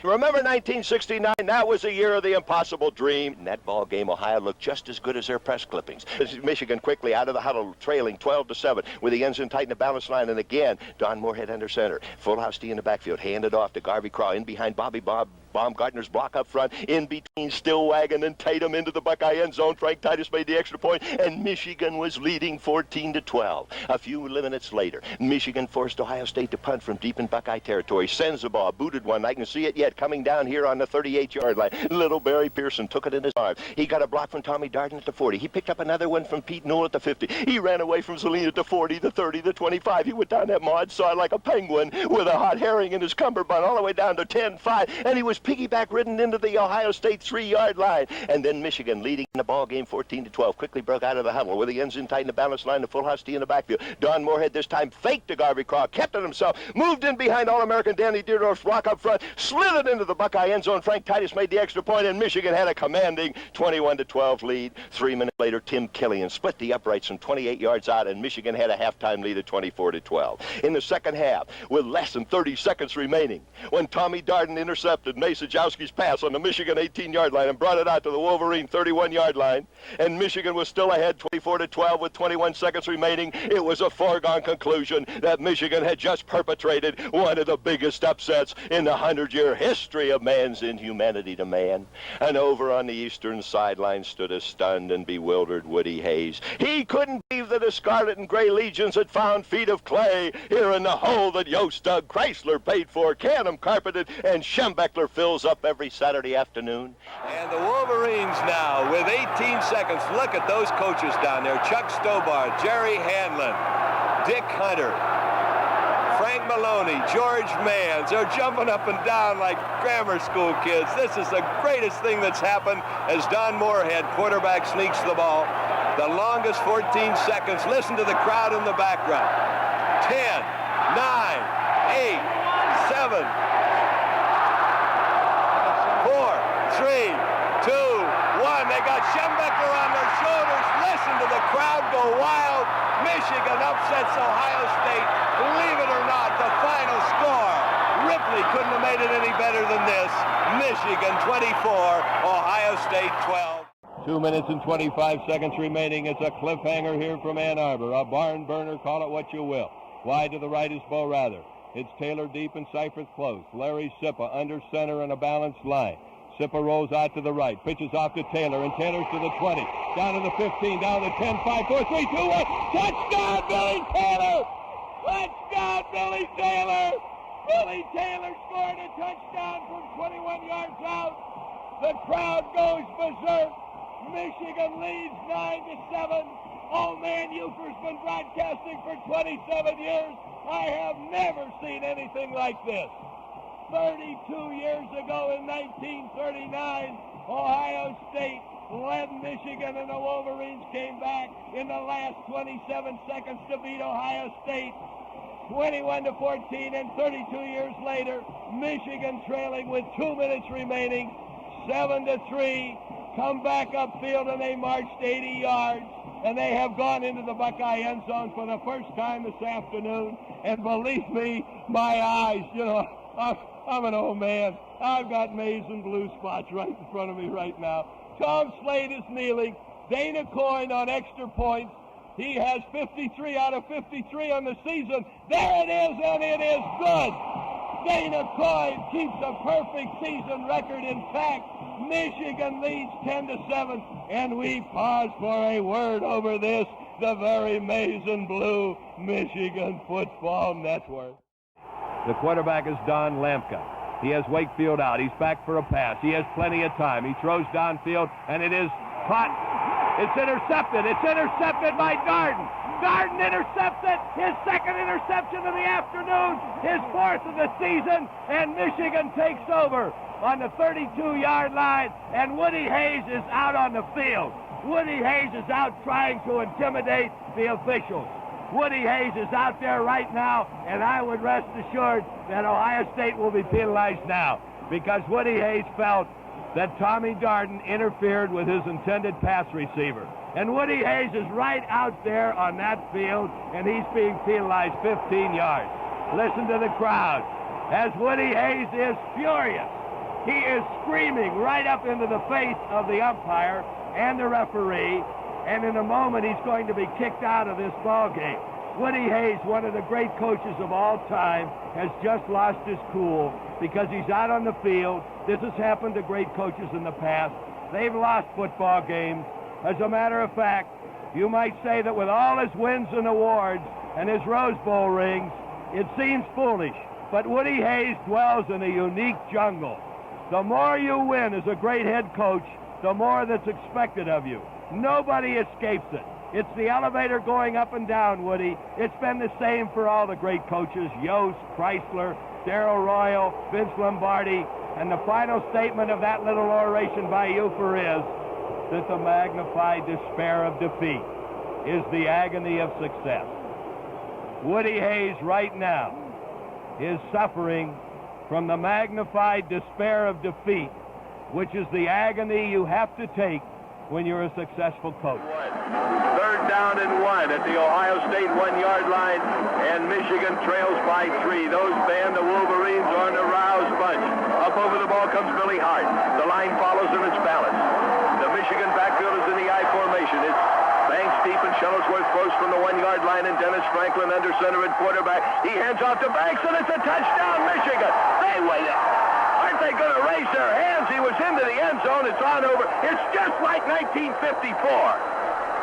Remember 1969? That was the year of the impossible dream. In that ball game, Ohio looked just as good as their press clippings. Michigan quickly out of the huddle, trailing 12-7, with the ensign tight in the balance line, and again, Don Moorhead under center. Full house D in the backfield, handed off to Garvey Craw, in behind Bobby Baumgartner's block up front, in between Stillwagon and Tatum into the Buckeye end zone. Frank Titus made the extra point, and Michigan was leading 14-12. A few minutes later, Michigan forced Ohio State to punt from deep in Buckeye territory. Sends the ball, booted one. I can see it yet, coming down here on the 38-yard line. Little Barry Pearson took it in his arms. He got a block from Tommy Darden at the 40. He picked up another one from Pete Newell at the 50. He ran away from Celine at the 40, the 30, the 25. He went down that mud saw like a penguin with a hot herring in his cummerbund all the way down to 10-5, and he was piggyback ridden into the Ohio State 3-yard line. And then Michigan, leading the ball game 14-12, quickly broke out of the huddle with the ensign tight in the balance line, the full house D in the backfield. Don Moorhead this time faked to Garvey Craw, kept it himself, moved in behind All-American Danny Deerdorf's block up front, slid it into the Buckeye end zone. Frank Titus made the extra point, and Michigan had a commanding 21-12 lead. 3 minutes later, Tim Killian split the uprights from 28 yards out, and Michigan had a halftime lead of 24-12. In the second half, with less than 30 seconds remaining, when Tommy Darden intercepted Mason Jowski's pass on the Michigan 18-yard line and brought it out to the Wolverine 31-yard line, and Michigan was still ahead 24-12 with 21 seconds remaining, it was a foregone conclusion that Michigan had just perpetrated one of the biggest upsets in the 100-year history of man's inhumanity to man. And over on the eastern sideline stood a stunned and bewildered Woody Hayes. He couldn't believe that the Scarlet and Gray Legions had found feet of clay here in the hole that Yost dug, Chrysler paid for, Canham carpeted, and Schembechler fills up every Saturday afternoon. And the Wolverines now with 18 seconds. Look at those coaches down there. Chuck Stobart, Jerry Hanlon, Dick Hunter, Frank Maloney, George Manns. They're jumping up and down like grammar school kids. This is the greatest thing that's happened as Don Moorhead, quarterback, sneaks the ball. The longest 14 seconds. Listen to the crowd in the background. 10, 9, 8, 7, 4, 3, 2, 1. They got Schembechler on their shoulders. Listen to the crowd go wild. Michigan upsets Ohio State. Believe it or not, the final score. Ripley couldn't have made it any better than this. Michigan 24, Ohio State 12. 2 minutes and 25 seconds remaining. It's a cliffhanger here from Ann Arbor. A barn burner, call it what you will. Wide to the right is Bo Rather. It's Taylor deep and Seifert close. Larry Sippa under center on a balanced line. Sippa rolls out to the right, pitches off to Taylor, and Taylor's to the 20, down to the 15, down to the 10, 5, 4, 3, 2, 1. Touchdown, Billy Taylor! Touchdown, Billy Taylor! Billy Taylor scored a touchdown from 21 yards out. The crowd goes berserk. Michigan leads 9-7. Old man Ufer's been broadcasting for 27 years. I have never seen anything like this. 32 years ago in 1939, Ohio State led Michigan, and the Wolverines came back in the last 27 seconds to beat Ohio State 21-14, and 32 years later, Michigan trailing with 2 minutes remaining, 7-3, come back upfield, and they marched 80 yards, and they have gone into the Buckeye end zone for the first time this afternoon, and believe me, my eyes, I'm an old man. I've got maize and blue spots right in front of me right now. Tom Slade is kneeling. Dana Coyne on extra points. He has 53 out of 53 on the season. There it is, and it is good. Dana Coyne keeps a perfect season record intact. Michigan leads 10-7, and we pause for a word over this, the very maize and blue Michigan Football Network. The quarterback is Don Lampka. He has Wakefield out. He's back for a pass. He has plenty of time. He throws downfield, and it is caught. It's intercepted. It's intercepted by Darden. Darden intercepts it. His second interception of the afternoon. His fourth of the season. And Michigan takes over on the 32-yard line. And Woody Hayes is out on the field. Woody Hayes is out trying to intimidate the officials. Woody Hayes is out there right now, and I would rest assured that Ohio State will be penalized now because Woody Hayes felt that Tommy Darden interfered with his intended pass receiver. And Woody Hayes is right out there on that field, and he's being penalized 15 yards. Listen to the crowd as Woody Hayes is furious. He is screaming right up into the face of the umpire and the referee, and in a moment he's going to be kicked out of this ball game. Woody Hayes, one of the great coaches of all time, has just lost his cool because he's out on the field. This has happened to great coaches in the past. They've lost football games. As a matter of fact, you might say that with all his wins and awards and his Rose Bowl rings, it seems foolish. But Woody Hayes dwells in a unique jungle. The more you win as a great head coach, the more that's expected of you. Nobody escapes it. It's the elevator going up and down, Woody. It's been the same for all the great coaches, Yost, Chrysler, Darrell Royal, Vince Lombardi, and the final statement of that little oration by Ufer is that the magnified despair of defeat is the agony of success. Woody Hayes right now is suffering from the magnified despair of defeat, which is the agony you have to take when you're a successful coach. 3rd down and 1 at the Ohio State 1-yard line, and Michigan trails by 3. Those band, the Wolverines, are an aroused bunch. Up over the ball comes Billy Hart. The line follows him, it's balanced. The Michigan backfield is in the I formation. It's Banks deep and Shuttlesworth close from the 1-yard line, and Dennis Franklin under center at quarterback. He hands off to Banks, and it's a touchdown, Michigan. They wait up. Aren't they going to raise their hands? He was into the end zone. It's on over. It's just like 1954.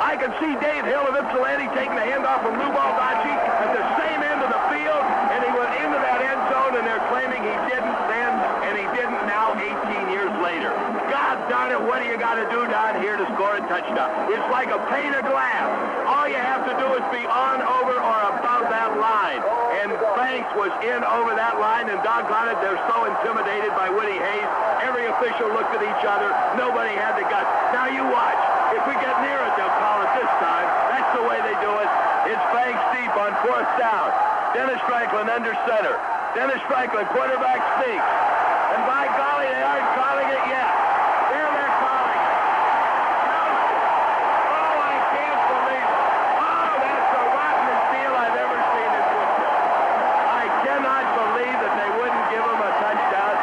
I can see Dave Hill of Ypsilanti taking the handoff from Lou Baldacci at the same end of the field, and he went into that end zone, and they're claiming he didn't then, and he didn't now 18 years later. God darn it, what do you got to do down here to score a touchdown? It's like a pane of glass. All you have to do is be on, over, or above that line. And Banks was in over that line, and doggone it, they're so intimidated by Woody Hayes. Every official looked at each other. Nobody had the guts. Now you watch. If we get near it, they'll call it this time. That's the way they do it. It's Banks deep on 4th down. Dennis Franklin under center. Dennis Franklin, quarterback sneaks. And by golly, they aren't calling it yet. There they're calling it. Oh, I can't believe it. Oh, that's the rottenest deal I've ever seen in football. I cannot believe that they wouldn't give him a touchdown.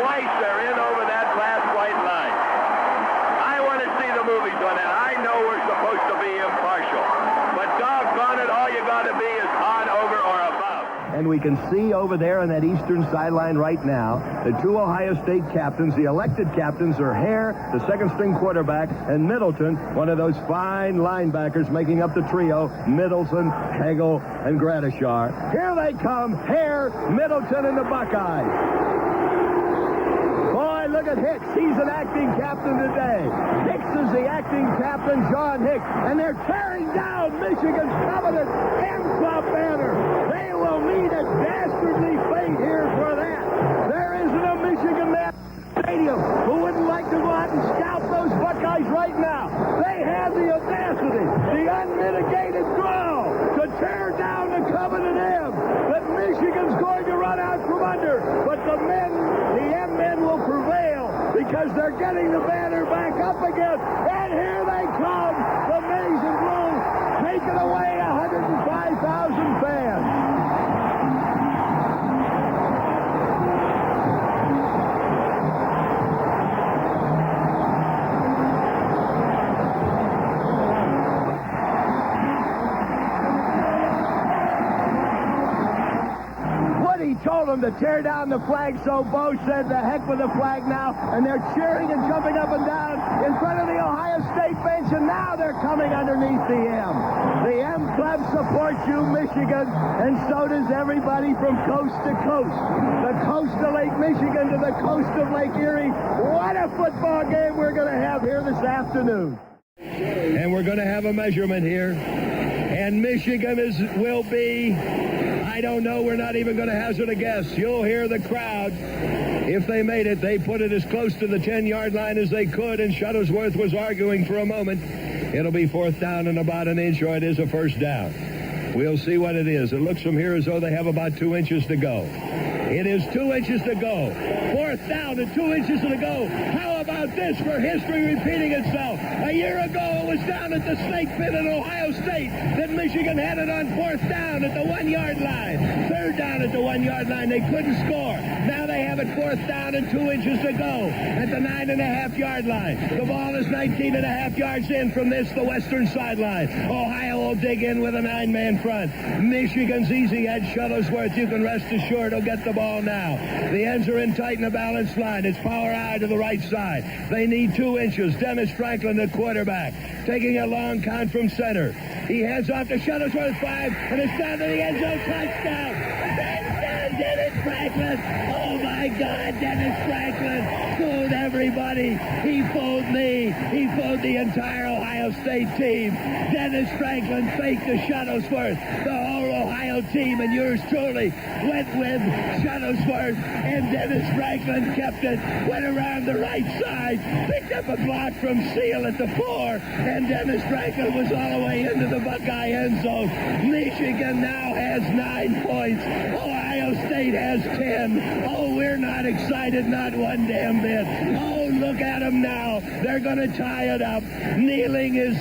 Twice they're in over that last white line. I want to see the movies on that. I know we're supposed to be impartial. But doggone it, all you got to be is on, over, or above. And we can see over there on that eastern sideline right now, the 2 Ohio State captains, the elected captains, are Hare, the second-string quarterback, and Middleton, one of those fine linebackers making up the trio, Middleton, Hagel, and Gradishar. Here they come, Hare, Middleton, and the Buckeyes. Boy, look at Hicks. He's an acting captain today. Hicks is the acting captain, John Hicks. And they're tearing down Michigan's coveted M-Club banner. They will meet a dastardly fate here for that. There isn't a Michigan man stadium who wouldn't like to go out and scalp those Buckeyes right now. They have the audacity, the unmitigated draw to tear down the coveted M that Michigan's going to run out from under. But the M-men will prevail because they're getting the banner back up again. And here they come, the maize and blue, taking away 105,000 fans. Told them to tear down the flag, so Bo said, "The heck with the flag now," and they're cheering and jumping up and down in front of the Ohio State bench, and now they're coming underneath the M. The M Club supports you, Michigan, and so does everybody from coast to coast. The coast of Lake Michigan to the coast of Lake Erie. What a football game we're going to have here this afternoon. And we're going to have a measurement here, and Michigan will be... I don't know. We're not even going to hazard a guess. You'll hear the crowd. If they made it, they put it as close to the 10-yard line as they could, and Shuttlesworth was arguing for a moment. It'll be 4th down and about an inch, or it is a 1st down. We'll see what it is. It looks from here as though they have about 2 inches to go. It is 2 inches to go. 4th down and 2 inches to go. How about this for history repeating itself? A year ago, it was down at the snake pit at Ohio State that Michigan had it on 4th down at the 1-yard line. 3rd down at the 1-yard line. They couldn't score. Now they have it 4th down and 2 inches to go at the 9.5-yard line. The ball is 19.5 yards in from this, the western sideline. Ohio will dig in with a 9-man front. Michigan's easy edge, Shuttlesworth. You can rest assured he'll get the ball now. The ends are in tight in a balanced line. It's power eye to the right side. They need 2 inches. Dennis Franklin, the quarterback, taking a long count from center. He heads off to Shuttlesworth 5, and it's down to the end zone. Touchdown! Touchdown, Dennis Franklin! Oh, my God, Dennis Franklin fooled everybody. He fooled me. He fooled the entire Ohio State team. Dennis Franklin faked to Shuttlesworth. The whole Ohio team and yours truly went with Shuttlesworth, and Dennis Franklin kept it, went around the right side, picked up a block from Seal at the 4, and Dennis Franklin was all the way into the Buckeye end zone. Michigan now has 9 points. Ohio State has 10. Oh, we're not excited, not one damn bit. Oh, look at them now. They're going to tie it up. Kneeling is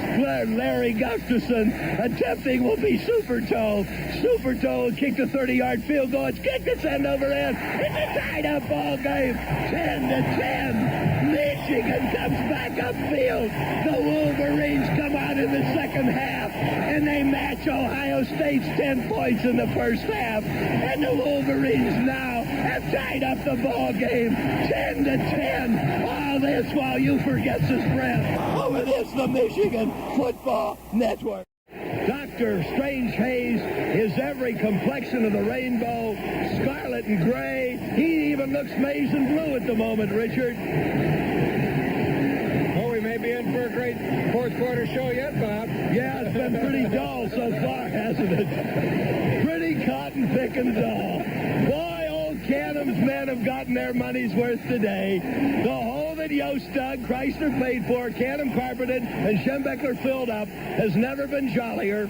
Larry Gustafson. Attempting will be Super Toe. Super Toe will kick the 30-yard field goal. It's kicked. It's end over end. It's a tied-up ball game. 10-10. Michigan comes back upfield. The Wolverines come out in the second half, and they match Ohio State's 10 points in the first half. And the Wolverines now have tied up the ball game 10-10. All this while Ufer gets his breath. Over this, the Michigan Football Network. Dr. Strange Hayes is every complexion of the rainbow, scarlet and gray. He even looks maize and blue at the moment, Richard. Oh, we may be in for a great fourth quarter show yet, Bob. Yeah, it's been pretty dull so far, hasn't it? Pretty cotton picking dull. Boy, old Canham's men have gotten their money's worth today. The hole that Yost dug, Chrysler paid for, Canham carpeted, and Schembechler filled up has never been jollier.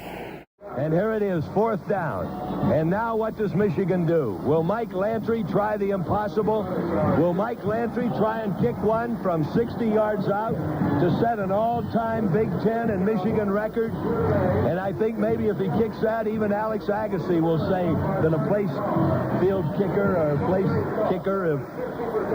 And here it is, 4th down. And now what does Michigan do? Will Mike Lantry try the impossible? Will Mike Lantry try and kick one from 60 yards out to set an all-time Big Ten and Michigan record? And I think maybe if he kicks that, even Alex Agassi will say that a place field kicker or a place kicker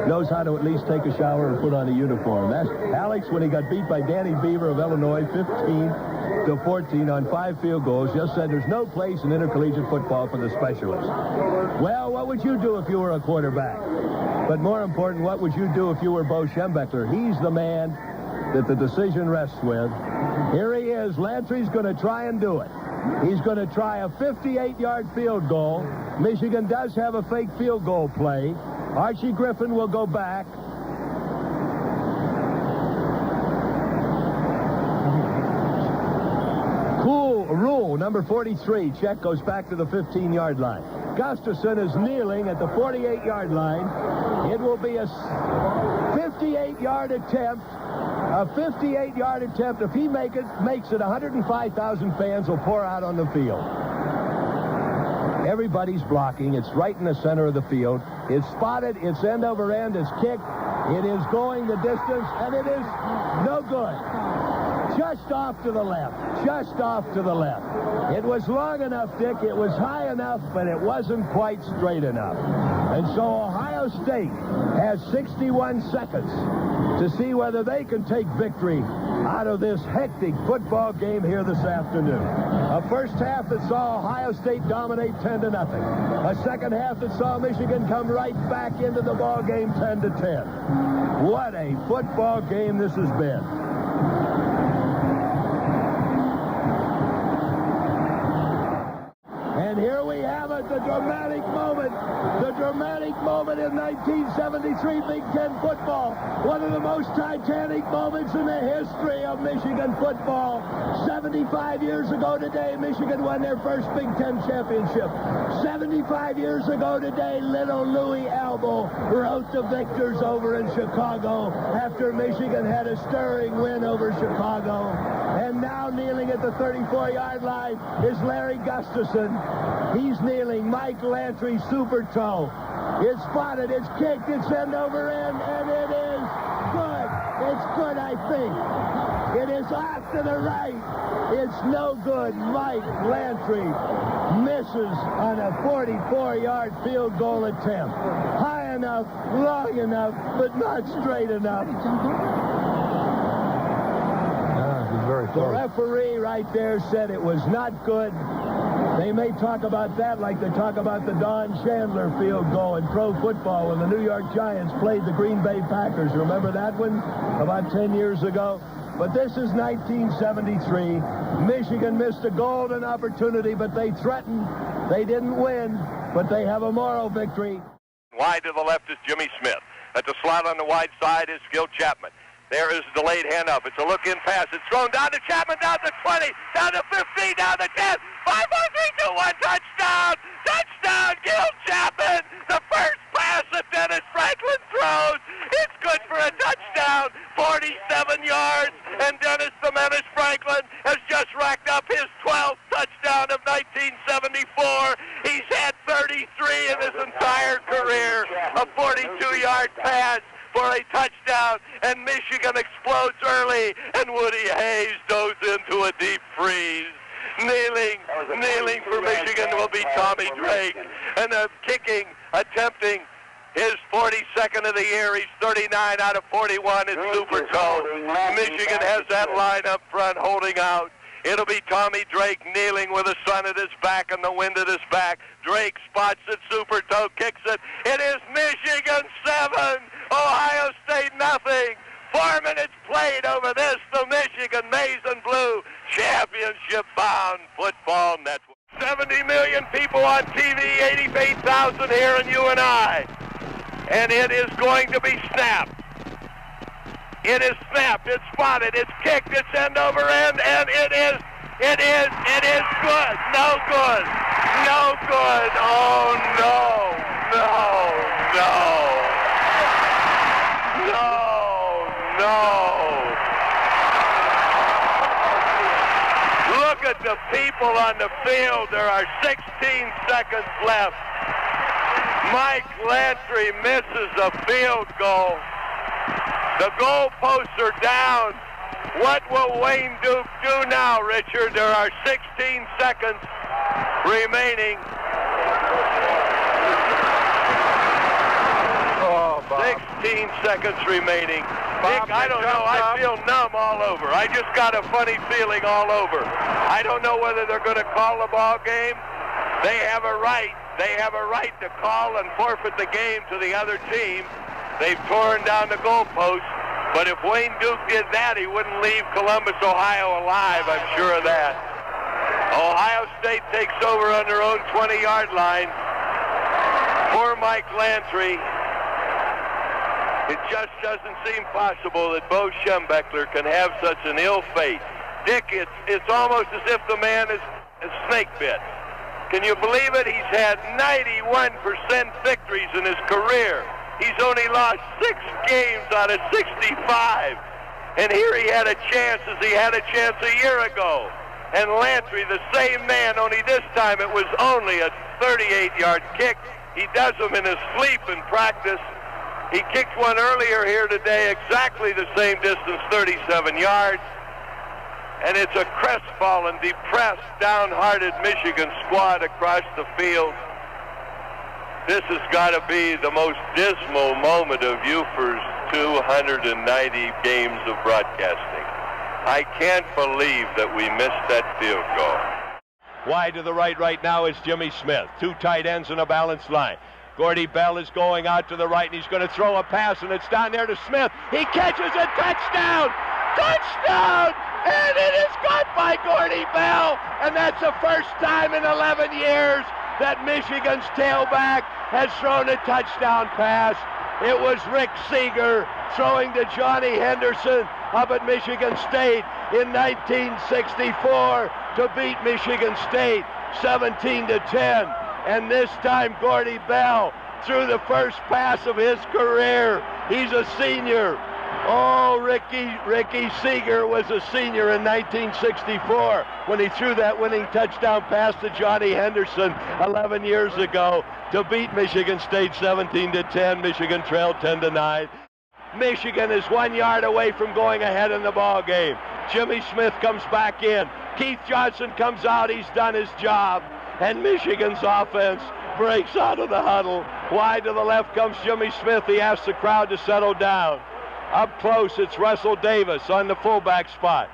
knows how to at least take a shower and put on a uniform. That's Alex, when he got beat by Danny Beaver of Illinois, 15-14 on 5 field goals, just said there's no place in intercollegiate football for the specialists. Well, what would you do if you were a quarterback? But more important, what would you do if you were Bo Schembechler? He's the man that the decision rests with. Here he is. Lantry's going to try and do it. He's going to try a 58-yard field goal. Michigan does have a fake field goal play. Archie Griffin will go back. Rule number 43. Check goes back to the 15-yard line. Gustafson is kneeling at the 48-yard line. It will be a 58-yard attempt. A 58-yard attempt. If he makes it, 105,000 fans will pour out on the field. Everybody's blocking. It's right in the center of the field. It's spotted. It's end over end. It's kicked. It is going the distance, and it is no good. Just off to the left. Just off to the left. It was long enough, Dick. It was high enough, but it wasn't quite straight enough. And so Ohio State has 61 seconds to see whether they can take victory out of this hectic football game here this afternoon. A first half that saw Ohio State dominate 10-0. A second half that saw Michigan come right back into the ball game 10-10. What a football game this has been. And here we have it, the dramatic moment. The dramatic moment in 1973 Big Ten football. One of the most titanic moments in the history of Michigan football. 75 years ago today, Michigan won their first Big Ten championship. 75 years ago today, little Louis Elbow wrote the victors over in Chicago after Michigan had a stirring win over Chicago. And now kneeling at the 34-yard line is Larry Gustafson. He's kneeling. Mike Lantry, Super Toe. It's spotted. It's kicked. It's end over end. And it is good. It's good, I think. It is off to the right. It's no good. Mike Lantry misses on a 44-yard field goal attempt. High enough, long enough, but not straight enough. He's very The close. referee right there said it was not good. They may talk about that like they talk about the Don Chandler field goal in pro football when the New York Giants played the Green Bay Packers. Remember that one about 10 years ago? But this is 1973. Michigan missed a golden opportunity, but they threatened. They didn't win, but they have a moral victory. Wide to the left is Jimmy Smith. At the slot on the wide side is Gil Chapman. There is a delayed handoff. It's a look-in pass. It's thrown down to Chapman, down to 20, down to 15, down to 10. 5, 4, 3, 2, 1, touchdown! Touchdown, Gil Chapman! The first pass that Dennis Franklin throws. It's good for a touchdown. 47 yards, and Dennis the Menace Franklin has just racked up his 12th touchdown of 1974. He's had 33 in his entire career. A 42-yard pass for a touchdown, and Michigan explodes early, and Woody Hayes goes into a deep freeze. Kneeling for Michigan will be Tommy Drake, and attempting his 42nd of the year. He's 39 out of 41 in Super Toe. Michigan has that line up front holding out. It'll be Tommy Drake kneeling with the sun at his back and the wind at his back. Drake spots it, Super Toe kicks it. It is Michigan 7, Ohio State nothing. 4 minutes played over this, the Michigan Maize and Blue championship-bound football network. 70 million people on TV, 88,000 here in UNI. And it is going to be snapped. It is snapped, it's spotted, it's kicked, it's end over end, and it is good. No good. Oh, no. Look at the people on the field. There are 16 seconds left. Mike Lantry misses a field goal. The goalposts are down. What will Wayne Duke do now, Richard? There are 16 seconds remaining. 16 seconds remaining. Dick, I don't know. I feel numb all over. I just got a funny feeling all over. I don't know whether they're going to call the ball game. They have a right. They have a right to call and forfeit the game to the other team. They've torn down the goalpost. But if Wayne Duke did that, he wouldn't leave Columbus, Ohio alive. I'm sure of that. Ohio State takes over on their own 20-yard line. Poor Mike Lantry. It just doesn't seem possible that Bo Schembechler can have such an ill fate. Dick, it's almost as if the man is snake bit. Can you believe it? He's had 91% victories in his career. He's only lost 6 games out of 65. And here he had a chance as he had a chance a year ago. And Lantry, the same man, only this time it was only a 38-yard kick. He does them in his sleep in practice. He kicked one earlier here today, exactly the same distance, 37 yards. And it's a crestfallen, depressed, downhearted Michigan squad across the field. This has got to be the most dismal moment of Ufer's 290 games of broadcasting. I can't believe that we missed that field goal. Wide to the right now is Jimmy Smith. 2 tight ends in a balanced line. Gordy Bell is going out to the right, and he's going to throw a pass, and it's down there to Smith. He catches a touchdown! Touchdown! And it is caught by Gordy Bell, and that's the first time in 11 years that Michigan's tailback has thrown a touchdown pass. It was Rick Seeger throwing to Johnny Henderson up at Michigan State in 1964 to beat Michigan State 17-10. And this time Gordy Bell threw the first pass of his career. He's a senior. Oh, Ricky Seeger was a senior in 1964 when he threw that winning touchdown pass to Johnny Henderson 11 years ago to beat Michigan State 17-10. Michigan trailed 10-9. Michigan is 1 yard away from going ahead in the ball game. Jimmy Smith comes back in. Keith Johnson comes out. He's done his job. And Michigan's offense breaks out of the huddle. Wide to the left comes Jimmy Smith. He asks the crowd to settle down. Up close, it's Russell Davis on the fullback spot.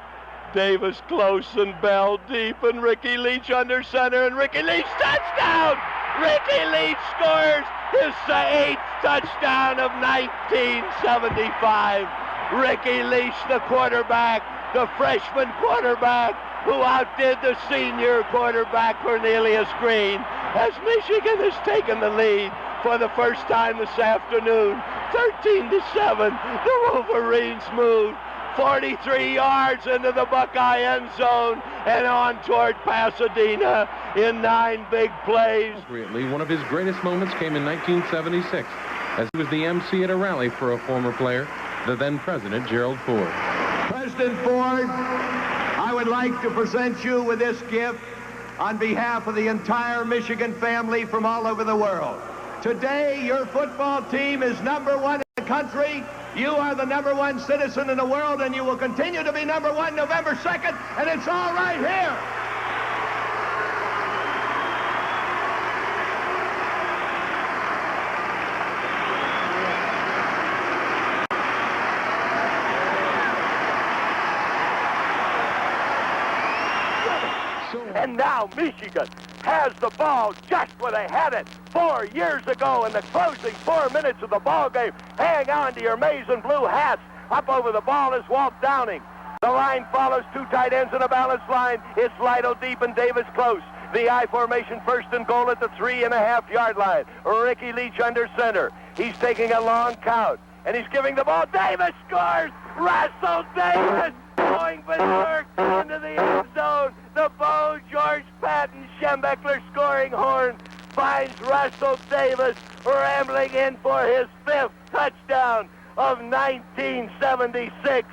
Davis close and Bell deep, and Ricky Leach under center, and Ricky Leach touchdown! Ricky Leach scores his 8th touchdown of 1975. Ricky Leach, the quarterback, the freshman quarterback, who outdid the senior quarterback Cornelius Green, as Michigan has taken the lead for the first time this afternoon, 13-7. The Wolverines moved 43 yards into the Buckeye end zone and on toward Pasadena in 9 big plays. One of his greatest moments came in 1976 as he was the MC at a rally for a former player, the then President Gerald Ford. President Ford, I would like to present you with this gift on behalf of the entire Michigan family from all over the world. Today, your football team is #1 in the country. You are the #1 citizen in the world, and you will continue to be #1 November 2nd, and it's all right here. And now Michigan has the ball just where they had it 4 years ago in the closing 4 minutes of the ball game. Hang on to your maize and blue hats. Up over the ball is Walt Downing. The line follows 2 tight ends in a balanced line. It's Lido deep and Davis close. The I formation, 1st and goal at the 3.5-yard line. Ricky Leach under center. He's taking a long count, and he's giving the ball. Davis scores! Russell Davis going berserk into the end zone. The Bo George Patton Schembechler scoring horn finds Russell Davis rambling in for his 5th touchdown of 1976.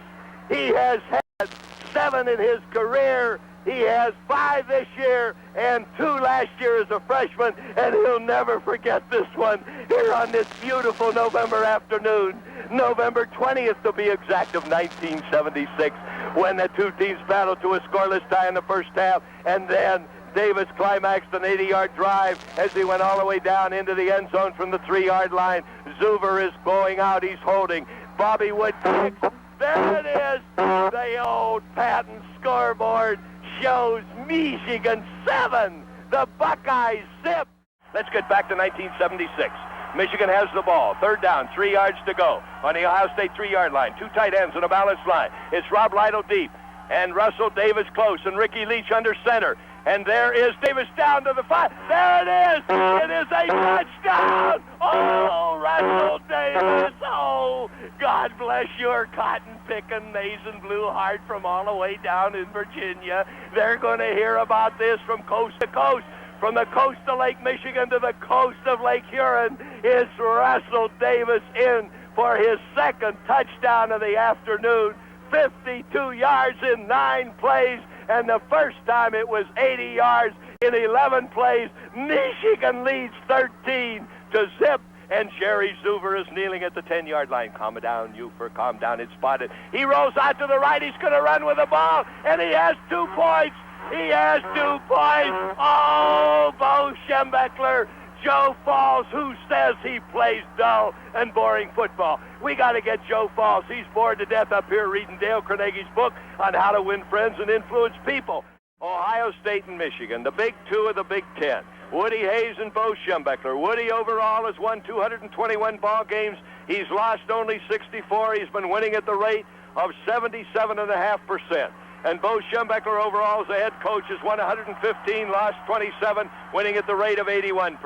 He has had 7 in his career. He has 5 this year and 2 last year as a freshman, and he'll never forget this one here on this beautiful November afternoon, November 20th to be exact, of 1976, when the 2 teams battled to a scoreless tie in the first half, and then Davis climaxed an 80-yard drive as he went all the way down into the end zone from the 3-yard line. Zuber is going out. He's holding. Bobby Wood kicks. There it is. The old Patton scoreboard shows Michigan 7, the Buckeyes zip. Let's get back to 1976. Michigan has the ball. 3rd down, 3 yards to go on the Ohio State 3-yard line. 2 tight ends in a balanced line. It's Rob Lido deep and Russell Davis close and Ricky Leach under center. And there is Davis down to the 5. There it is. It is a touchdown. Oh, Russell Davis. Oh, God bless your cotton-picking maize and blue heart from all the way down in Virginia. They're going to hear about this from coast to coast. From the coast of Lake Michigan to the coast of Lake Huron, it's Russell Davis in for his 2nd touchdown of the afternoon. 52 yards in 9 plays, and the first time it was 80 yards in 11 plays. Michigan leads 13 to zip, and Jerry Zuber is kneeling at the 10-yard line. Calm down, Ufer, calm down. It's spotted. He rolls out to the right. He's going to run with the ball, and he has 2 points. He has 2 points. Oh, Bo Schembechler. Joe Falls, who says he plays dull and boring football. We got to get Joe Falls. He's bored to death up here reading Dale Carnegie's book on how to win friends and influence people. Ohio State and Michigan, the big 2 of the Big Ten. Woody Hayes and Bo Schembechler. Woody overall has won 221 ball games. He's lost only 64. He's been winning at the rate of 77.5%. And Bo Schembechler overall as a head coach has won 115, lost 27, winning at the rate of 81%.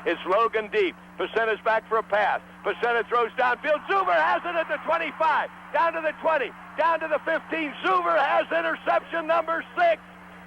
It's Logan deep. Pacenta is back for a pass. Pacenta throws downfield. Zuber has it at the 25, down to the 20, down to the 15. Zuber has interception number 6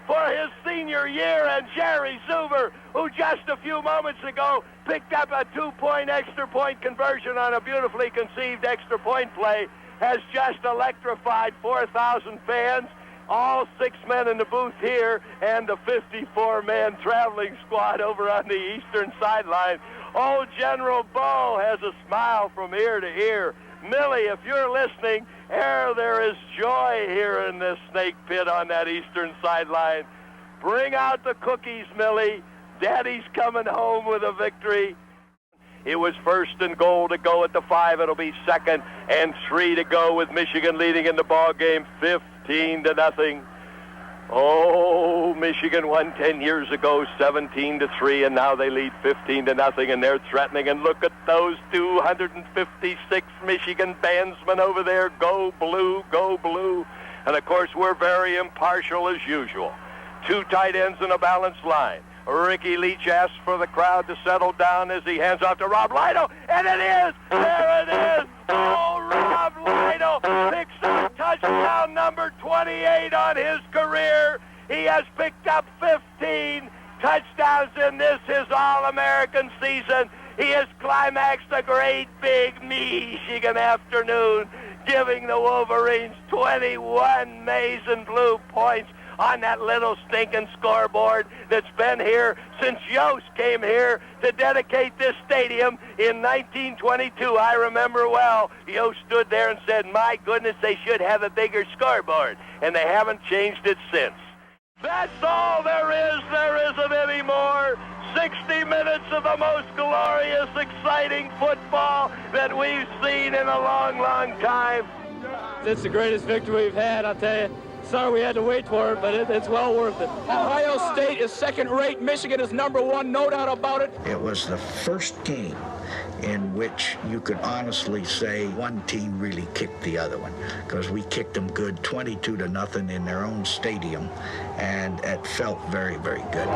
for his senior year, and Jerry Zuber, who just a few moments ago picked up a 2-point extra point conversion on a beautifully conceived extra point play, has just electrified 4,000 fans. All 6 men in the booth here and the 54-man traveling squad over on the eastern sideline. Old General Bo has a smile from ear to ear Millie, if you're listening, there is joy here in this snake pit on that eastern sideline. Bring out the cookies, Millie. Daddy's coming home with a victory. It was 1st and goal to go at the 5. It'll be 2nd and 3 to go with Michigan leading in the ball game 15-0. Oh, Michigan won 10 years ago, 17-3, and now they lead 15-0, and they're threatening. And look at those 256 Michigan bandsmen over there. Go blue, go blue. And, of course, we're very impartial as usual. 2 tight ends in a balanced line. Ricky Leach asks for the crowd to settle down as he hands off to Rob Lido, and it is! There it is! Oh, Rob Lido picks up touchdown number 28 on his career. He has picked up 15 touchdowns in this, his All-American season. He has climaxed a great big Michigan afternoon, giving the Wolverines 21 maize and blue points on that little stinking scoreboard that's been here since Yost came here to dedicate this stadium in 1922. I remember well, Yost stood there and said, my goodness, they should have a bigger scoreboard, and they haven't changed it since. That's all there is. There isn't any more. 60 minutes of the most glorious, exciting football that we've seen in a long, long time. It's the greatest victory we've had, I'll tell you. Sorry we had to wait for it, but it's well worth it. Ohio State is second-rate. Michigan is number 1, no doubt about it. It was the first game in which you could honestly say one team really kicked the other one, because we kicked them good 22-0 in their own stadium, and it felt very, very good.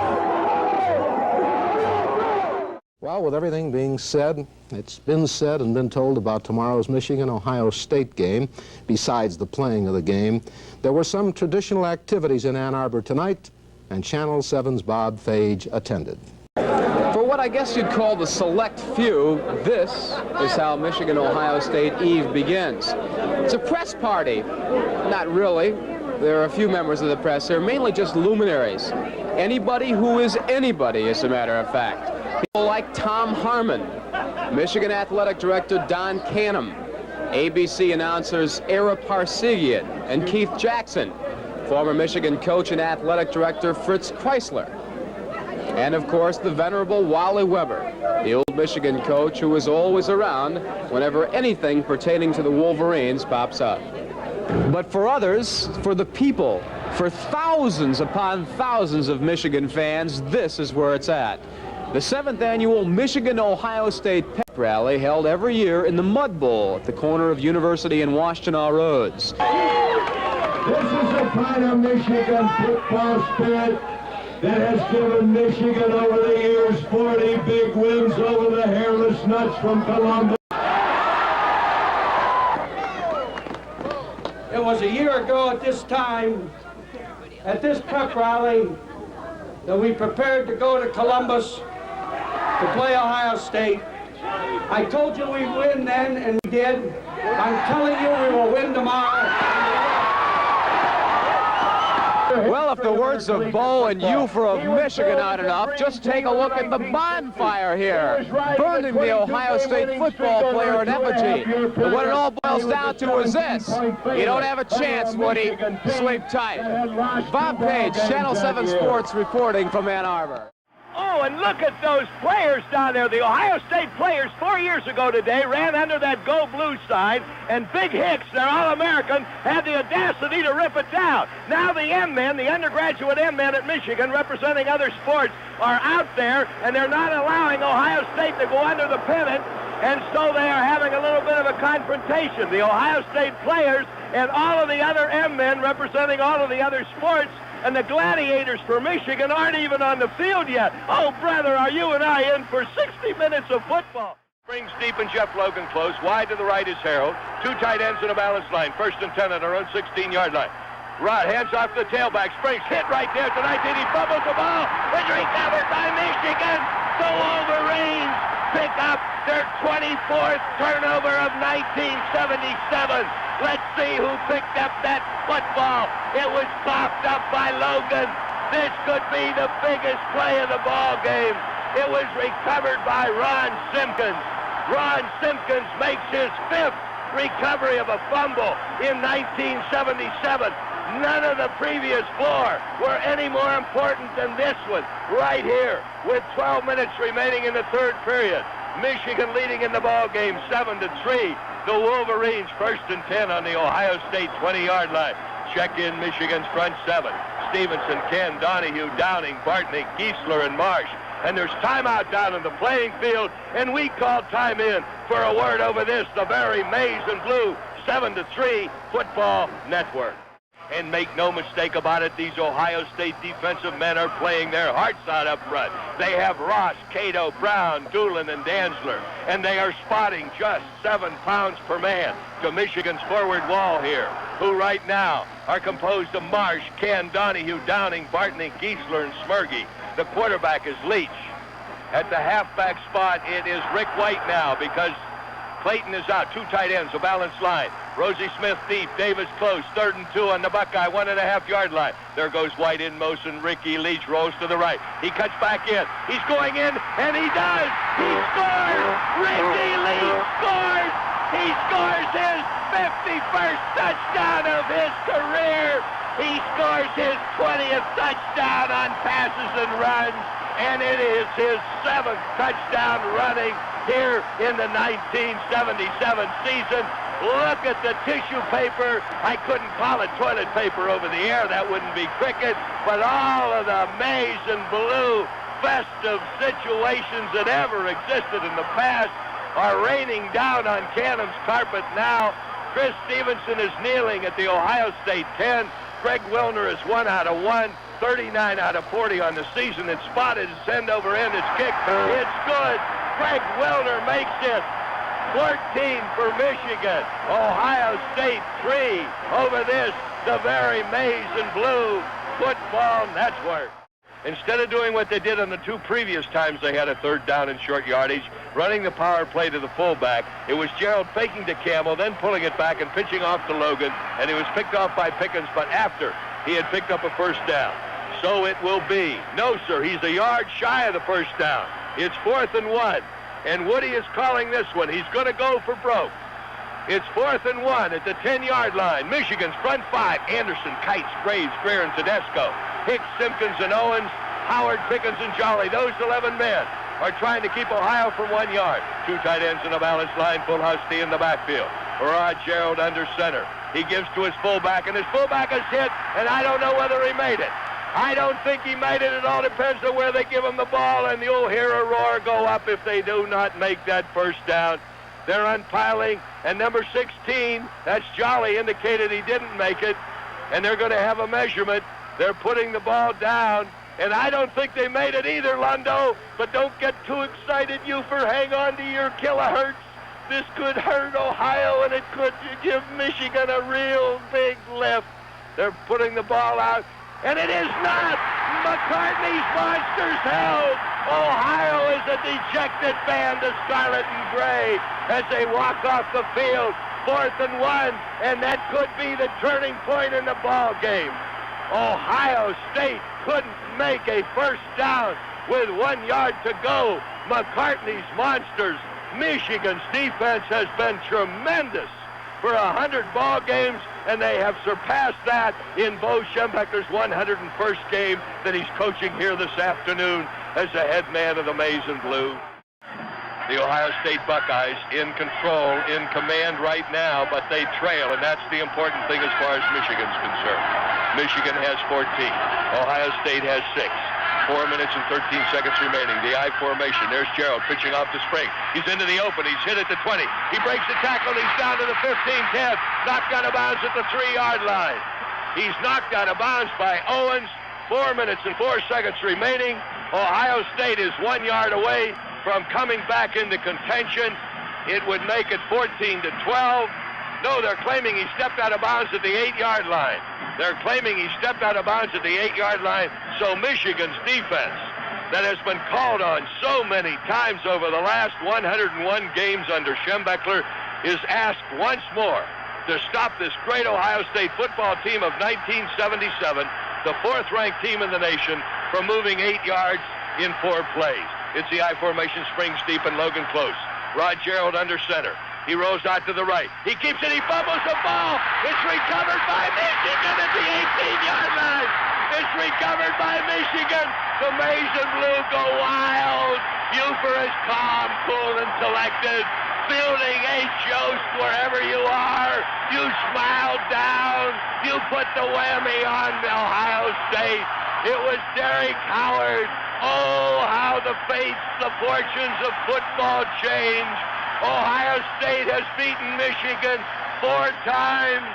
Well, with everything being said, it's been said and been told about tomorrow's Michigan-Ohio State game, besides the playing of the game. There were some traditional activities in Ann Arbor tonight, and Channel 7's Bob Fage attended. For what I guess you'd call the select few, this is how Michigan-Ohio State Eve begins. It's a press party. Not really. There are a few members of the press here, mainly just luminaries. Anybody who is anybody, as a matter of fact. People like Tom Harmon, Michigan Athletic Director Don Canham, ABC announcers Ara Parsegian and Keith Jackson, former Michigan coach and athletic director Fritz Chrysler, and of course the venerable Wally Weber, the old Michigan coach who is always around whenever anything pertaining to the Wolverines pops up. But for others, for the people, for thousands upon thousands of Michigan fans, this is where it's at. The 7th annual Michigan-Ohio State pep rally held every year in the Mud Bowl at the corner of University and Washtenaw Roads. This is the kind of Michigan football spirit that has given Michigan over the years 40 big wins over the hairless nuts from Columbus. It was a year ago at this time, at this pep rally, that we prepared to go to Columbus to play Ohio State. I told you we'd win then, and we did. I'm telling you we will win tomorrow. Well, if the words of Bo and Ufer of Michigan aren't enough, just take a look at the bonfire here, burning the Ohio State football player in effigy. But what it all boils down to is this: you don't have a chance, Woody. Sleep tight. Bob Page, Channel 7 Sports, reporting from Ann Arbor. Oh, and look at those players down there. The Ohio State players 4 years ago today ran under that Go Blue sign, and Big Hicks, their All-American, had the audacity to rip it down. Now the M-men, the undergraduate M-men at Michigan representing other sports, are out there, and they're not allowing Ohio State to go under the pennant, and so they are having a little bit of a confrontation. The Ohio State players and all of the other M-men representing all of the other sports, and the Gladiators for Michigan aren't even on the field yet. Oh, brother, are you and I in for 60 minutes of football? Springs deep and Jeff Logan close. Wide to the right is Harold. 2 tight ends in a balanced line. 1st and 10 at our own 16-yard line. Rod hands off the tailback. Springs hit right there to 19. He fumbles the ball. It's recovered by Michigan. The Wolverines pick up their 24th turnover of 1977. Let's see who picked up that football. It was popped up by Logan. This could be the biggest play of the ball game. It was recovered by Ron Simpkins. Ron Simpkins makes his 5th recovery of a fumble in 1977. None of the previous four were any more important than this one right here with 12 minutes remaining in the third period. Michigan leading in the ball game 7-3. The Wolverines first and 10 on the Ohio State 20-yard line. Check in Michigan's front seven. Stevenson, Ken, Donahue, Downing, Bartnick, Giesler, and Marsh. And there's timeout down in the playing field, and we call time in for a word over this, the very maize and blue 7-3 Football Network. And make no mistake about it, these Ohio State defensive men are playing their hearts out up front. They have Ross, Cato, Brown, Doolin, and Danzler, and they are spotting just 7 pounds per man to Michigan's forward wall here, who right now are composed of Marsh, Ken, Donahue, Downing, Bartnick, Giesler, and Smirgy. The quarterback is Leach. At the halfback spot, it is Rick White now because Clayton is out. 2 tight ends, a balanced line. Rosie Smith deep, Davis close, 3rd and 2 on the Buckeye, 1.5-yard line. There goes White in motion. Ricky Leach rolls to the right. He cuts back in. He's going in, and he does. He scores. Ricky Leach scores. He scores his 51st touchdown of his career. He scores his 20th touchdown on passes and runs, and it is his 7th touchdown running here in the 1977 season. Look at the tissue paper. I couldn't call it toilet paper over the air. That wouldn't be cricket. But all of the maize and blue festive situations that ever existed in the past are raining down on Canham's carpet now. Chris Stevenson is kneeling at the Ohio State 10. Greg Wilner is 1 out of 1. 39 out of 40 on the season. It's spotted. It's end over end. It's kicked. It's good. Greg Wilner makes it 14 for Michigan. Ohio State 3 over this, the very maize and blue Football Network. Instead of doing what they did on the 2 previous times they had a 3rd down and short yardage, running the power play to the fullback, it was Gerald faking to Campbell, then pulling it back and pitching off to Logan, and he was picked off by Pickens, but after he had picked up a 1st down. So it will be. No, sir, he's a yard shy of the 1st down. It's 4th and 1, and Woody is calling this one. He's going to go for broke. It's 4th and 1 at the 10-yard line. Michigan's front 5. Anderson, Kites, Graves, Greer, and Tedesco. Hicks, Simpkins, and Owens. Howard, Pickens, and Jolly. Those 11 men are trying to keep Ohio from 1 yard. 2 tight ends in a balanced line. Pulhusty in the backfield. Rod Gerald under center. He gives to his fullback, and his fullback is hit, and I don't know whether he made it. I don't think he made it. It all depends on where they give him the ball, and you'll hear a roar go up if they do not make that 1st down. They're unpiling, and number 16, that's Jolly, indicated he didn't make it, and they're going to have a measurement. They're putting the ball down, and I don't think they made it either, Lundo, but don't get too excited, Ufer. Hang on to your kilohertz. This could hurt Ohio, and it could give Michigan a real big lift. They're putting the ball out, and it is not. McCartney's Monsters held. Ohio is a dejected band of scarlet and gray as they walk off the field. 4th and 1, and that could be the turning point in the ball game. Ohio State couldn't make a 1st down with 1 yard to go. McCartney's Monsters. Michigan's defense has been tremendous for 100 ball games, and they have surpassed that in Bo Schembechler's 101st game that he's coaching here this afternoon as the head man of the Maize and Blue. The Ohio State Buckeyes in control, in command right now, but they trail, and that's the important thing as far as Michigan's concerned. Michigan has 14. Ohio State has 6. 4 minutes and 13 seconds remaining. The I formation. There's Gerald pitching off to Spring. He's into the open. He's hit at the 20. He breaks the tackle. He's down to the 15-10. Knocked out of bounds at the 3-yard line. He's knocked out of bounds by Owens. 4 minutes and 4 seconds remaining. Ohio State is 1 yard away from coming back into contention. It would make it 14-12. No, they're claiming he stepped out of bounds at the 8-yard line. They're claiming he stepped out of bounds at the 8-yard line. So Michigan's defense, that has been called on so many times over the last 101 games under Schembechler, is asked once more to stop this great Ohio State football team of 1977, the 4th-ranked team in the nation, from moving 8 yards in 4 plays. It's the I formation. Springs deep and Logan close. Rod Gerald under center. He rolls out to the right. He keeps it. He fumbles the ball. It's recovered by Michigan at the 18-yard line. It's recovered by Michigan. The Maize and Blue go wild. Ufer is calm, cool, and collected. Fielding a Jost wherever you are. You smile down. You put the whammy on Ohio State. It was Derek Howard. Oh, how the fates, the fortunes of football change. Ohio State has beaten Michigan 4 times.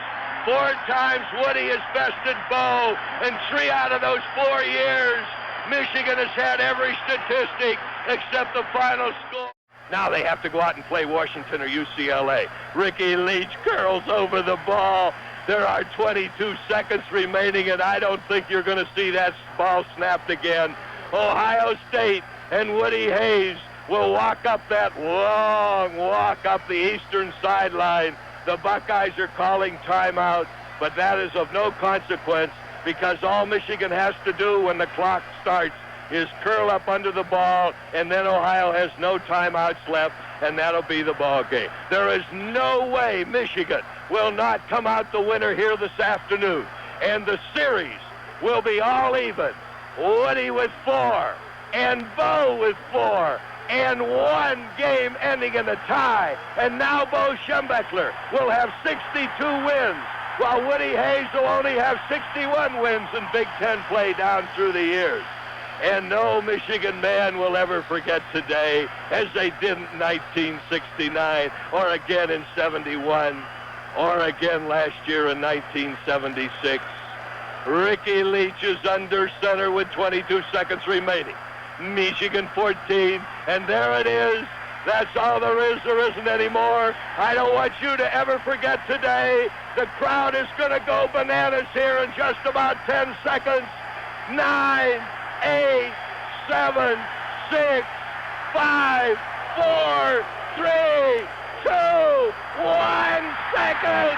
4 times Woody has bested Bo. And 3 out of those 4 years, Michigan has had every statistic except the final score. Now they have to go out and play Washington or UCLA. Ricky Leach curls over the ball. There are 22 seconds remaining, and I don't think you're going to see that ball snapped again. Ohio State and Woody Hayes will walk up that long walk up the eastern sideline. The Buckeyes are calling timeout, but that is of no consequence because all Michigan has to do when the clock starts is curl up under the ball, and then Ohio has no timeouts left, and that'll be the ball game. There is no way Michigan will not come out the winner here this afternoon, and the series will be all even. Woody with 4, and Bo with 4, and 1 game ending in a tie. And now Bo Schembechler will have 62 wins, while Woody Hayes will only have 61 wins in Big Ten play down through the years. And no Michigan man will ever forget today, as they did in 1969, or again in 71, or again last year in 1976. Ricky Leach is under center with 22 seconds remaining. Michigan 14, and there it is. That's all there is. There isn't any more. I don't want you to ever forget today. The crowd is going to go bananas here in just about 10 seconds. 9, 8, 7, 6, 5, 4, 3, 2, 1 second.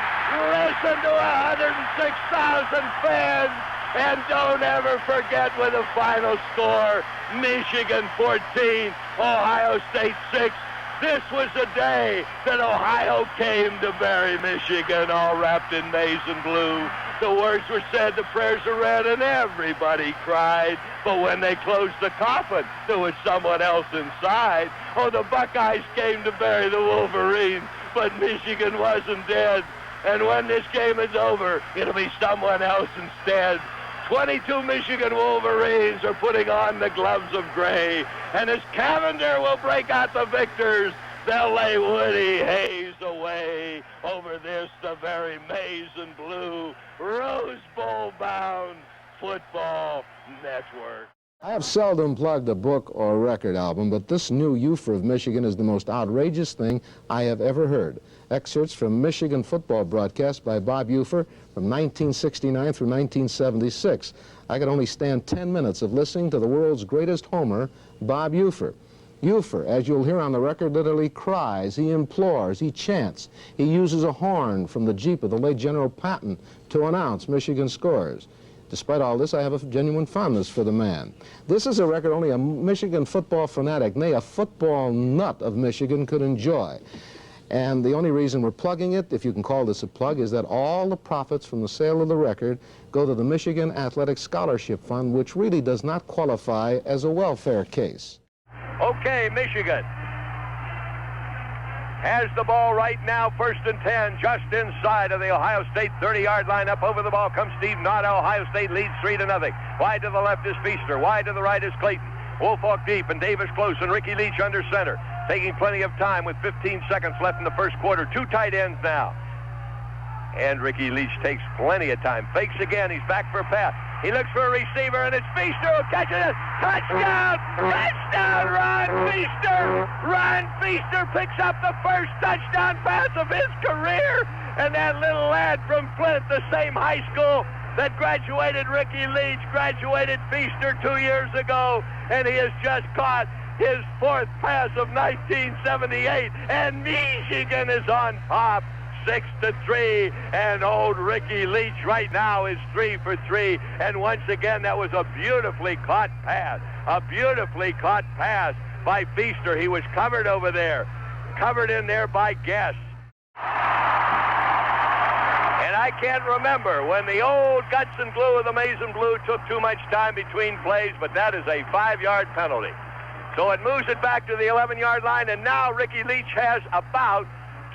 Listen to 106,000 fans. And don't ever forget with the final score, Michigan 14, Ohio State 6. This was the day that Ohio came to bury Michigan, all wrapped in maize and blue. The words were said, the prayers were read, and everybody cried. But when they closed the coffin, there was someone else inside. Oh, the Buckeyes came to bury the Wolverines, but Michigan wasn't dead. And when this game is over, it'll be someone else instead. 22 Michigan Wolverines are putting on the gloves of gray. And as Cavender will break out the victors, they'll lay Woody Hayes away over this, the very maize and blue, Rose Bowl-bound football network. I have seldom plugged a book or a record album, but this new Ufer of Michigan is the most outrageous thing I have ever heard. Excerpts from Michigan football broadcasts by Bob Ufer from 1969 through 1976. I could only stand 10 minutes of listening to the world's greatest homer, Bob Ufer. Ufer, as you'll hear on the record, literally cries, he implores, he chants. He uses a horn from the Jeep of the late General Patton to announce Michigan scores. Despite all this, I have a genuine fondness for the man. This is a record only a Michigan football fanatic, nay, a football nut of Michigan could enjoy. And the only reason we're plugging it, if you can call this a plug, is that all the profits from the sale of the record go to the Michigan Athletic Scholarship Fund, which really does not qualify as a welfare case. Okay, Michigan has the ball right now, 1st and 10, just inside of the Ohio State 30-yard line. Up over the ball comes Steve Nada. Ohio State leads 3-0. Wide to the left is Feaster. Wide to the right is Clayton. Woolfolk deep and Davis close and Ricky Leach under center. Taking plenty of time with 15 seconds left in the first quarter. 2 tight ends now. And Ricky Leach takes plenty of time. Fakes again. He's back for a pass. He looks for a receiver, and it's Feaster who catches it. Touchdown! Touchdown! Ron Feaster! Ron Feaster picks up the first touchdown pass of his career. And that little lad from Flint, the same high school that graduated Ricky Leach, graduated Feaster 2 years ago, and he has just caught his 4th pass of 1978, and Michigan is on top. 6-3, and old Ricky Leach right now is 3 for 3, and once again that was a beautifully caught pass by Feaster. He was covered over there. covered in there by guests. And I can't remember when the old guts and glue of the maize and blue took too much time between plays, but that is a 5-yard penalty. So it moves it back to the 11-yard line, and now Ricky Leach has about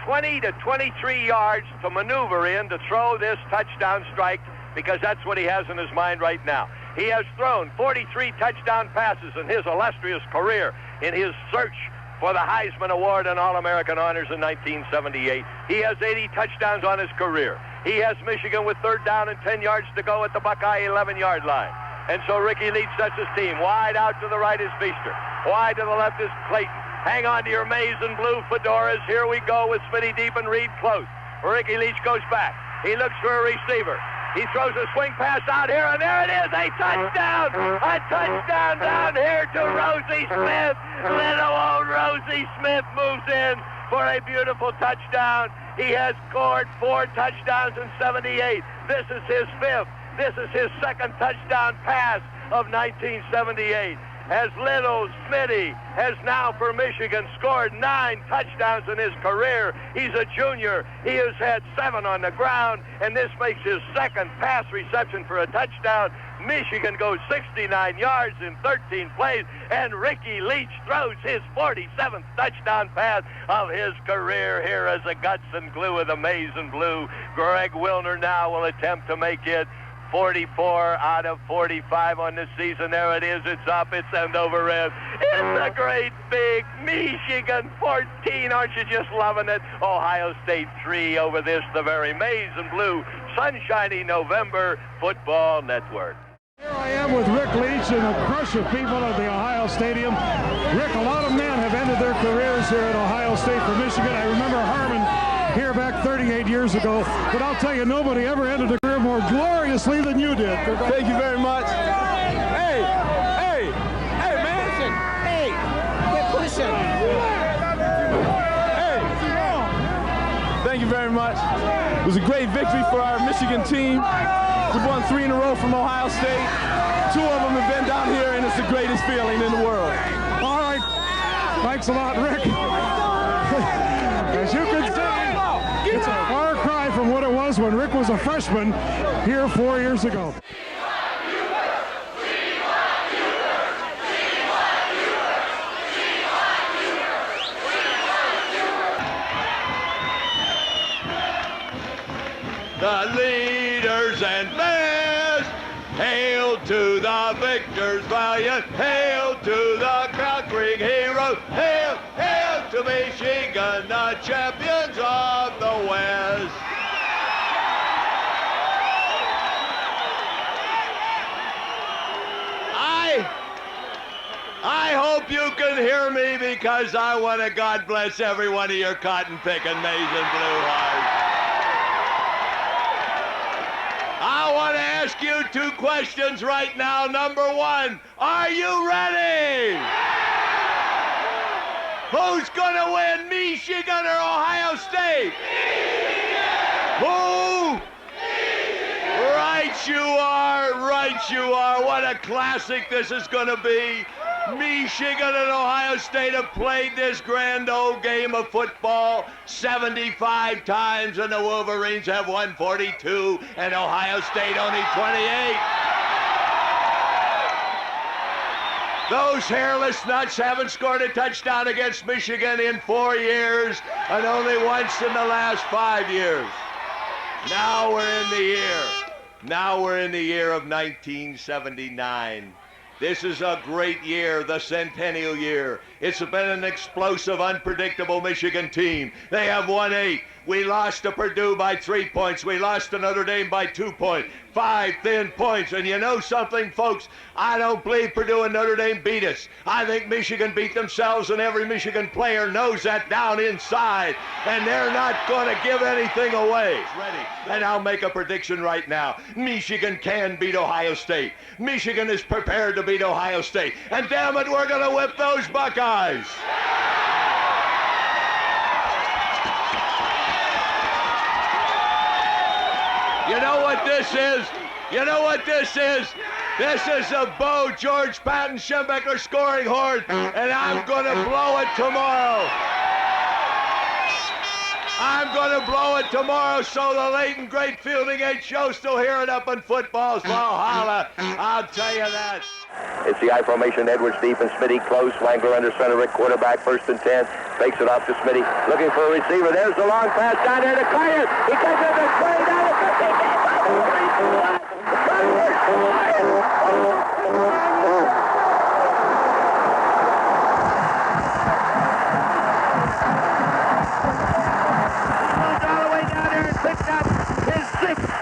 20 to 23 yards to maneuver in to throw this touchdown strike, because that's what he has in his mind right now. He has thrown 43 touchdown passes in his illustrious career in his search for the Heisman Award and All-American honors in 1978. He has 80 touchdowns on his career. He has Michigan with 3rd down and 10 yards to go at the Buckeye 11-yard line. And so Ricky Leach sets his team. Wide out to the right is Feaster. Wide to the left is Clayton. Hang on to your maize and blue fedoras. Here we go with Smitty deep and Reed close. Ricky Leach goes back. He looks for a receiver. He throws a swing pass out here, and there it is, a touchdown! A touchdown down here to Rosie Smith. Little old Rosie Smith moves in for a beautiful touchdown. He has scored 4 touchdowns in 78. This is his 5th. This is his 2nd touchdown pass of 1978. As little Smitty has now for Michigan scored 9 touchdowns in his career. He's a junior. He has had 7 on the ground, and this makes his 2nd pass reception for a touchdown. Michigan goes 69 yards in 13 plays, and Ricky Leach throws his 47th touchdown pass of his career here as the guts and glue of the maize and blue. Greg Wilner now will attempt to make it 44 out of 45 on the season. There it is. It's up. It's end over end. It's a great big Michigan 14. Aren't you just loving it? Ohio State 3 over this, the very maize and blue, sunshiny November Football Network. Here I am with Rick Leach and a crush of people at the Ohio Stadium. Rick, a lot of men have ended their careers here at Ohio State for Michigan. I remember Harmon here back 38 years ago, but I'll tell you, nobody ever ended a career more gloriously than you did. Thank you very much. Hey, man. Hey, quit pushing. Hey, thank you very much. It was a great victory for our Michigan team. We've won 3 in a row from Ohio State. 2 of them have been down here, and it's the greatest feeling in the world. All right. Thanks a lot, Rick. As you can see, it's a far cry from what it was when Rick was a freshman here 4 years ago. The leaders and best, hail to the victors valiant, hail to the conquering heroes, hail, hail to Michigan, the champions of the West. I hope you can hear me, because I want to God bless every one of your cotton-picking maize and blue hearts. I want to ask you 2 questions right now. Number 1, are you ready? Who's going to win, Michigan or Ohio State? Michigan! Who? Michigan! Right you are, right you are. What a classic this is going to be. Michigan and Ohio State have played this grand old game of football 75 times, and the Wolverines have won 42, and Ohio State only 28. Those hairless nuts haven't scored a touchdown against Michigan in 4 years, and only once in the last 5 years. Now we're in the year of 1979. This is a great year, the centennial year. It's been an explosive, unpredictable Michigan team. They have won 8. We lost to Purdue by 3 points. We lost to Notre Dame by 2 points. 5 thin points. And you know something, folks? I don't believe Purdue and Notre Dame beat us. I think Michigan beat themselves, and every Michigan player knows that down inside. And they're not going to give anything away. Ready. And I'll make a prediction right now. Michigan can beat Ohio State. Michigan is prepared to beat Ohio State. And damn it, we're going to whip those Buckeyes. You know what this is? You know what this is? This is a Bo George Patton Schembeckler scoring horn, and I'm going to blow it tomorrow. I'm going to blow it tomorrow so the late and great Fielding ain't show still hear it up in football's Valhalla. I'll tell you that. It's the I formation, Edwards deep and Smitty close. Wangler under center, Rick quarterback, 1st and 10. Fakes it off to Smitty, looking for a receiver. There's the long pass down there to Carter. He takes it to 20 down to 50.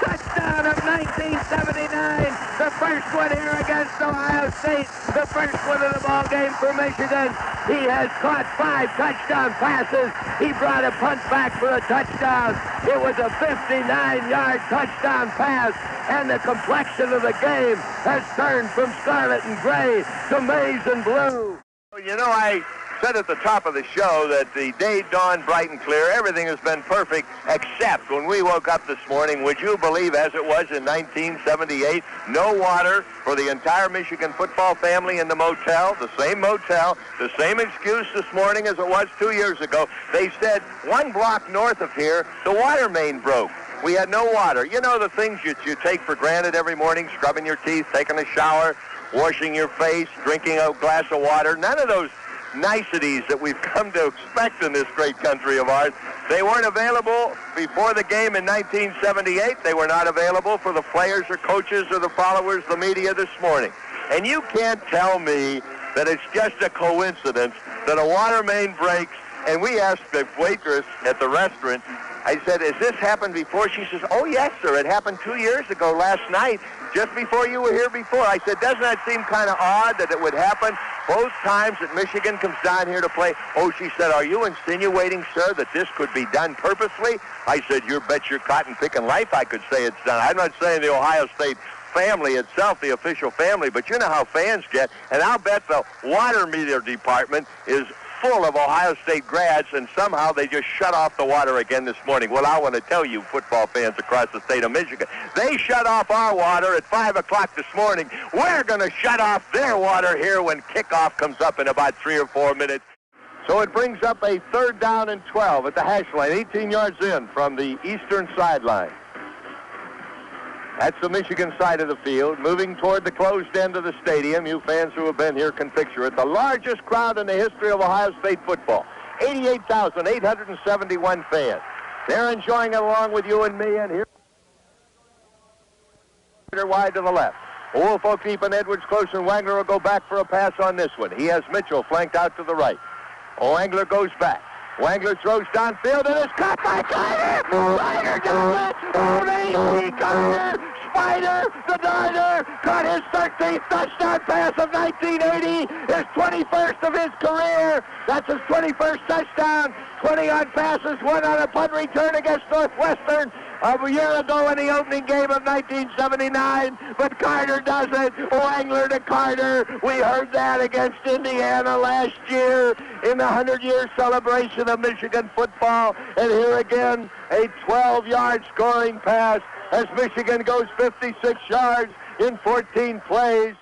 Touchdown of 1979, the first one here against Ohio State, the first one of the ball game for Michigan. He has caught 5 touchdown passes. He brought a punt back for a touchdown. It was a 59-yard touchdown pass, and the complexion of the game has turned from scarlet and gray to maize and blue. You know, I said at the top of the show that the day dawned bright and clear. Everything has been perfect, except when we woke up this morning, would you believe, as it was in 1978, no water for the entire Michigan football family in the motel, the same excuse this morning as it was 2 years ago. They said 1 block north of here, the water main broke. We had no water. You know, the things you take for granted every morning, scrubbing your teeth, taking a shower, washing your face, drinking a glass of water, none of those niceties that we've come to expect in this great country of ours. They weren't available before the game in 1978. They were not available for the players or coaches or the followers, the media this morning. And you can't tell me that it's just a coincidence that a water main breaks. And we asked the waitress at the restaurant, I said, has this happened before? She says, oh, yes, sir. It happened 2 years ago last night, just before you were here before. I said, doesn't that seem kind of odd that it would happen both times that Michigan comes down here to play? Oh, she said, are you insinuating, sir, that this could be done purposely? I said, you bet your cotton-picking life I could say it's done. I'm not saying the Ohio State family itself, the official family, but you know how fans get, and I'll bet the water meter department is full of Ohio State grads, and somehow they just shut off the water again this morning. Well, I want to tell you, football fans across the state of Michigan, they shut off our water at 5 o'clock this morning. We're going to shut off their water here when kickoff comes up in about 3 or 4 minutes. So it brings up a 3rd down and 12 at the hash line, 18 yards in from the eastern sideline. That's the Michigan side of the field, moving toward the closed end of the stadium. You fans who have been here can picture it. The largest crowd in the history of Ohio State football. 88,871 fans. They're enjoying it along with you and me, and here wide to the left. Woolfolk deep and Edwards close, and Wangler will go back for a pass on this one. He has Mitchell flanked out to the right. Wangler goes back. Wangler throws downfield, and it's caught by Carter! Carter does it! Only Carter! Spider, the darter, caught his 13th touchdown pass of 1980, his 21st of his career. That's his 21st touchdown, 20 on passes, 1 on a punt return against Northwestern a year ago in the opening game of 1979, but Carter does it. Wangler to Carter. We heard that against Indiana last year in the 100-year celebration of Michigan football, and here again, a 12-yard scoring pass as Michigan goes 56 yards in 14 plays.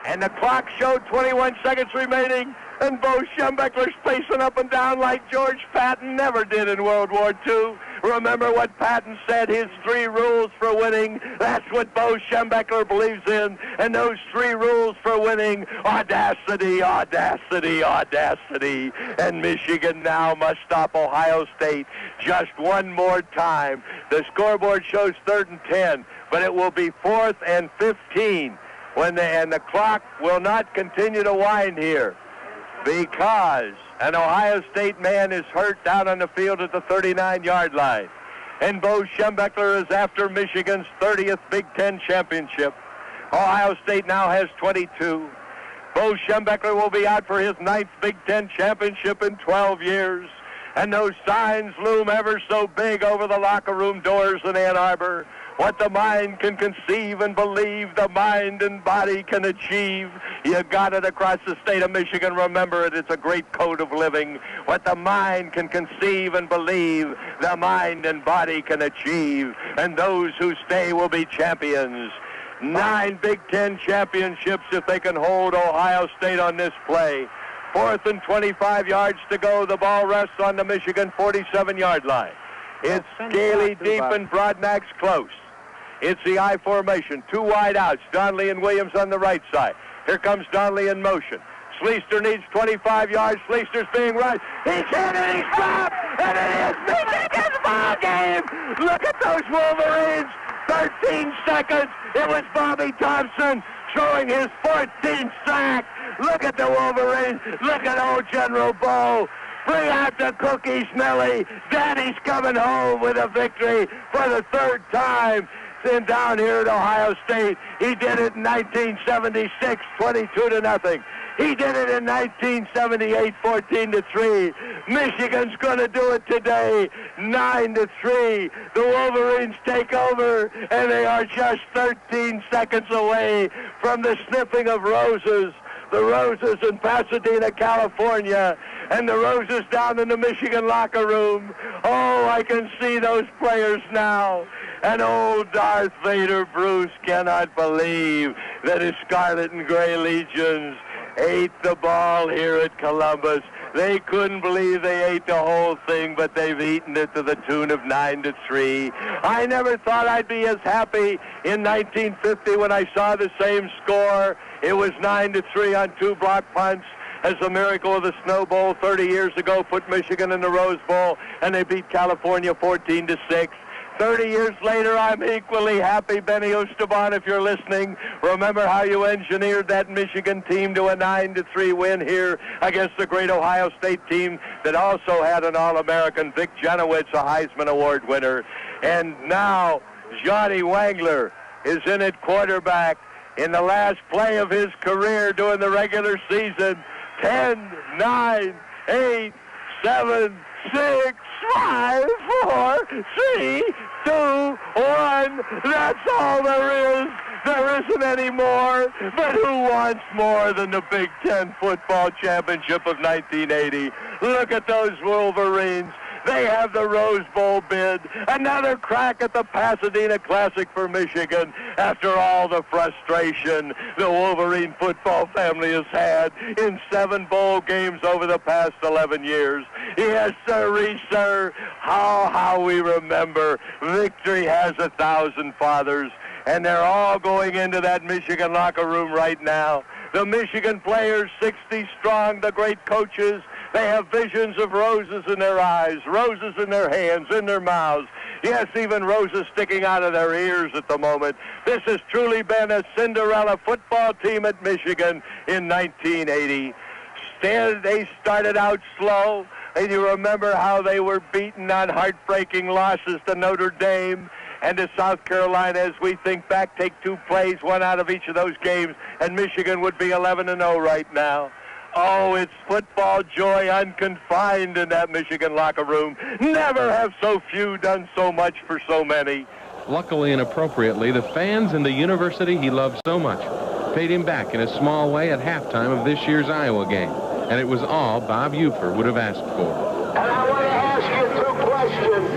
And the clock showed 21 seconds remaining, and Bo Schembechler's pacing up and down like George Patton never did in World War II. Remember what Patton said, his 3 rules for winning. That's what Bo Schembechler believes in. And those 3 rules for winning: audacity, audacity, audacity. And Michigan now must stop Ohio State just one more time. The scoreboard shows 3rd and 10, but it will be 4th and 15 and the clock will not continue to wind here, because an Ohio State man is hurt down on the field at the 39-yard line. And Bo Schembechler is after Michigan's 30th Big Ten championship. Ohio State now has 22. Bo Schembechler will be out for his 9th Big Ten championship in 12 years. And those signs loom ever so big over the locker room doors in Ann Arbor. What the mind can conceive and believe, the mind and body can achieve. You got it across the state of Michigan. Remember it. It's a great code of living. What the mind can conceive and believe, the mind and body can achieve. And those who stay will be champions. 9 Big Ten championships if they can hold Ohio State on this play. 4th and 25 yards to go. The ball rests on the Michigan 47-yard line. It's Gailey deep and Broadnax close. It's the I formation. 2 wide outs. Donnelly and Williams on the right side. Here comes Donnelly in motion. Sleester needs 25 yards. Sleester's being rushed. He's hit and he's dropped. And it is Michigan's ball game. Look at those Wolverines. 13 seconds. It was Bobby Thompson throwing his 14th sack. Look at the Wolverines. Look at old General Bo. Bring out the cookies, Nellie. Daddy's coming home with a victory for the 3rd time. And down here at Ohio State, he did it in 1976, 22-0. He did it in 1978, 14-3. Michigan's going to do it today, 9-3. The Wolverines take over, and they are just 13 seconds away from the sniffing of roses. The roses in Pasadena, California, and the roses down in the Michigan locker room. Oh, I can see those players now. And old Darth Vader Bruce cannot believe that his Scarlet and Gray Legions ate the ball here at Columbus. They couldn't believe they ate the whole thing, but they've eaten it to the tune of 9-3. I never thought I'd be as happy in 1950 when I saw the same score. It was 9-3 on 2 block punts, as the miracle of the Snow Bowl 30 years ago put Michigan in the Rose Bowl, and they beat California 14-6. 30 years later, I'm equally happy. Benny Esteban, if you're listening, remember how you engineered that Michigan team to a 9-3 win here against the great Ohio State team that also had an All-American, Vic Janowitz, a Heisman Award winner. And now Johnny Wangler is in at quarterback in the last play of his career during the regular season. 10, 9, 8, 7, 6, 5, 4, 3, 2, 1. That's all there is. There isn't any more. But who wants more than the Big Ten football championship of 1980? Look at those Wolverines. They have the Rose Bowl bid. Another crack at the Pasadena Classic for Michigan after all the frustration the Wolverine football family has had in 7 bowl games over the past 11 years. Yes, sir. How we remember. Victory has 1,000 fathers, and they're all going into that Michigan locker room right now. The Michigan players, 60 strong, the great coaches, they have visions of roses in their eyes, roses in their hands, in their mouths. Yes, even roses sticking out of their ears at the moment. This has truly been a Cinderella football team at Michigan in 1980. They started out slow, and you remember how they were beaten on heartbreaking losses to Notre Dame and to South Carolina. As we think back, take 2 plays, 1 out of each of those games, and Michigan would be 11-0 right now. Oh, it's football joy unconfined in that Michigan locker room. Never have so few done so much for so many. Luckily and appropriately, the fans and the university he loved so much paid him back in a small way at halftime of this year's Iowa game. And it was all Bob Ufer would have asked for. And I want to ask you 2 questions.